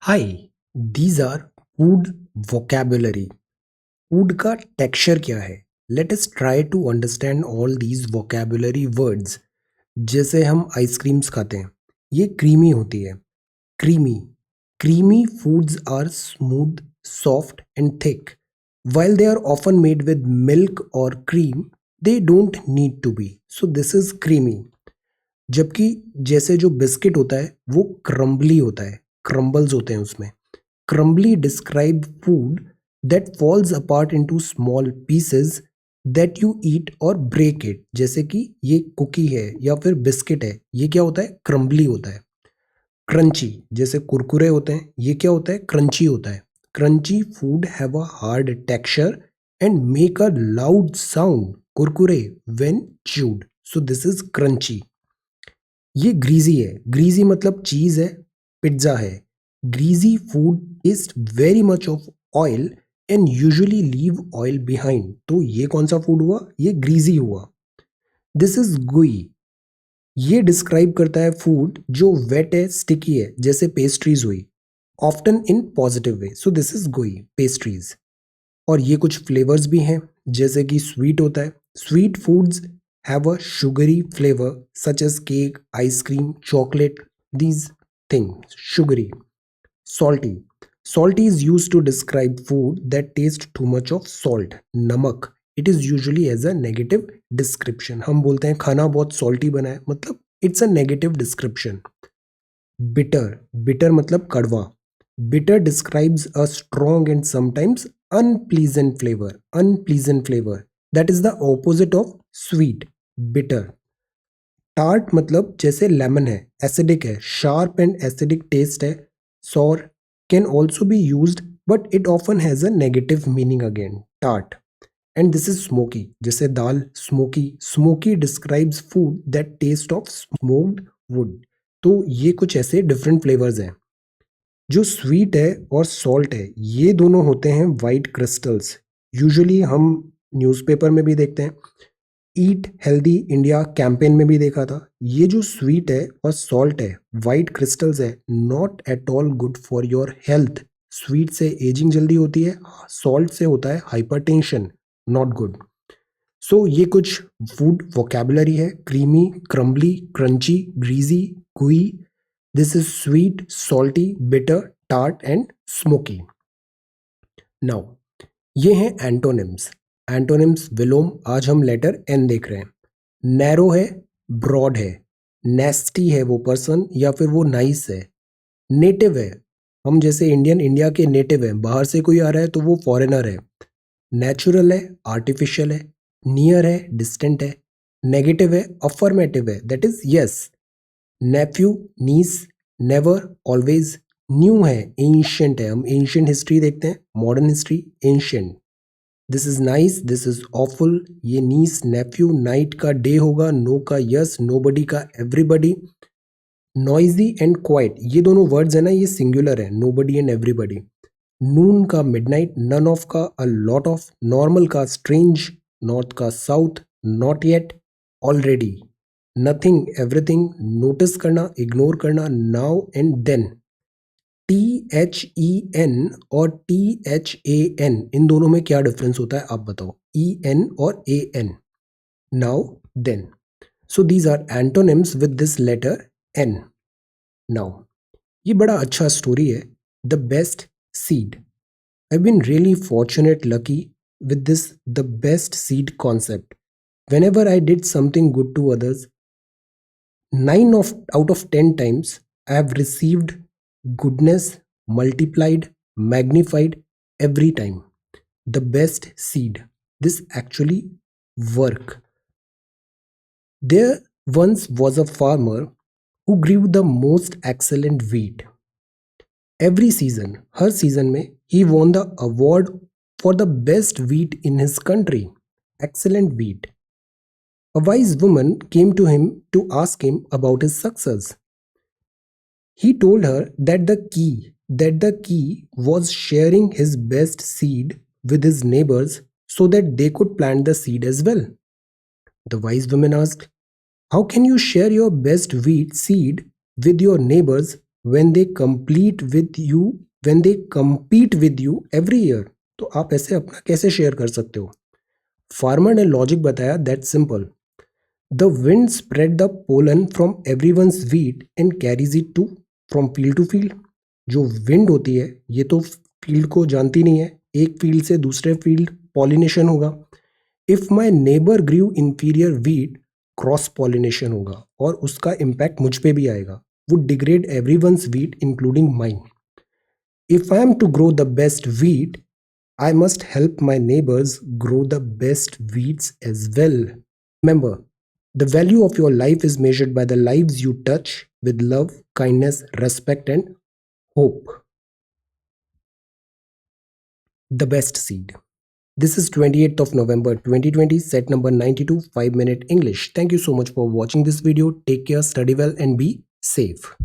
Hi, these are food vocabulary. Food का texture क्या है? Let us try to understand all these vocabulary words. जैसे हम ice creams खाते हैं, ये क्रीमी होती है। Creamy creamy foods are smooth, soft and thick. While they are often made with milk or cream, they don't need to be. So this is creamy. जबकि जैसे जो बिस्किट होता है वो क्रम्बली होता है, क्रम्बल्स होते हैं उसमें। Crumbly describe food that falls apart into small pieces that you eat or break it। जैसे कि ये कुकी है या फिर बिस्किट है, ये क्या होता है? क्रम्बली होता है। क्रंची जैसे कुरकुरे होते हैं, ये क्या होता है? क्रंची होता है। Crunchy food have a hard texture and make a loud sound, Kurkure, when chewed. So this is crunchy. ये ग्रीजी है। ग्रीजी मतलब चीज है, पिज्जा है। Greasy food is very much of oil and usually leave oil behind. तो ये कौन सा फूड हुआ? ये ग्रीजी हुआ। दिस इज गुई। ये डिस्क्राइब करता है फूड जो वेट है, स्टिकी है, जैसे पेस्ट्रीज हुई, often in positive way. So this is गुई, पेस्ट्रीज। और ये कुछ फ्लेवर्स भी हैं, जैसे कि स्वीट होता है। Sweet foods have a sugary flavour such as cake, ice cream, chocolate, these things sugary. Salty salty is use to describe food that taste too much of salt, नमक। It is usually as a negative description. हम बोलते हैं खाना बहुत salty बना है, मतलब it's a negative description. Bitter bitter मतलब कड़वा। Bitter describes a strong and sometimes unpleasant flavor. Unpleasant flavor, that is the opposite of sweet, bitter. Tart मतलब जैसे लेमन है, एसिडिक है, शार्प एंड एसिडिक टेस्ट है। Sour can also be used but it often has a negative meaning again, tart. And this is smoky, जैसे दाल smoky. Smoky describes food that taste of smoked wood. तो ये कुछ ऐसे different flavours हैं। जो sweet है और सॉल्ट है, ये दोनों होते हैं वाइट क्रिस्टल्स। यूजुअली हम न्यूज़पेपर में भी देखते हैं, ईट हेल्दी इंडिया कैंपेन में भी देखा था। ये जो स्वीट है और सॉल्ट है, वाइट क्रिस्टल्स है, not at all good for your health. Sweet से एजिंग जल्दी होती है, सॉल्ट से होता है हाइपरटेंशन, नॉट गुड। सो ये कुछ फूड वोकैबुलरी है। क्रीमी, क्रम्बली, क्रंची, ग्रीजी, गुई। This is sweet, salty, bitter, tart and smoky. Now ये हैं एंटोनिम्स। एंटोनिम्स विलोम, आज हम लेटर एन देख रहे हैं। नैरो है, ब्रॉड है। नेस्टी है वो पर्सन या फिर वो नाइस है। नेटिव है, हम जैसे इंडियन इंडिया के नेटिव है, बाहर से कोई आ रहा है तो वो फॉरेनर है। नेचुरल है, आर्टिफिशियल है। नियर है, डिस्टेंट है। नेगेटिव है, अफर्मेटिव है, that is yes. Nephew, niece, never, always. New है, एंशियंट है, हम एंशियंट हिस्ट्री देखते हैं, modern history, ancient. This is nice, this is awful. ये नीस, नेफ्यू, नाइट का डे होगा, नो का यस, नोबडी का एवरीबडी। नॉइजी एंड क्वाइट, ये दोनों वर्ड्स है ना, ये सिंगुलर है, नोबडी एंड एवरीबडी। नून का मिडनाइट, नन ऑफ का अ लॉट ऑफ, नॉर्मल का स्ट्रेंज, नॉर्थ का south, not yet, already, nothing, everything, notice करना, इग्नोर करना, नाउ एंड देन। THEN और THAN, इन दोनों में क्या डिफरेंस होता है आप बताओ? EN और AN। Now then. So these are antonyms with this letter N। Now ये बड़ा अच्छा स्टोरी है। The best seed. I've been really fortunate, lucky with this the best seed concept. Whenever I did something good to others, 9 out of 10 times I have received goodness multiplied, magnified every time. The best seed. This actually work. There once was a farmer who grew the most excellent wheat. Every season, her season में, he won the award for the best wheat in his country. Excellent wheat. A wise woman came to him to ask him about his success. He told her that the key was sharing his best seed with his neighbors so that they could plant the seed as well. The wise woman asked, "How can you share your best wheat seed with your neighbors when they complete with you when they compete with you every year. तो आप ऐसे अपना कैसे share कर सकते हो? Farmer ने logic बताया, that simple. The wind spread the pollen from everyone's wheat and carries it to from field to field. जो विंड होती है ये तो फील्ड को जानती नहीं है, एक फील्ड से दूसरे फील्ड पॉलिनेशन होगा. If my neighbour grew inferior wheat, cross pollination होगा और उसका इम्पैक्ट मुझ पे भी आएगा. Would degrade everyone's wheat including mine. If I am to grow the best wheat, I must help my neighbors grow the best wheats as well. Remember, the value of your life is measured by the lives you touch with love, kindness, respect, and hope. The best seed. This is 28th of November 2020, set number 92, 5-minute English. Thank you so much for watching this video. Take care, study well, and be safe.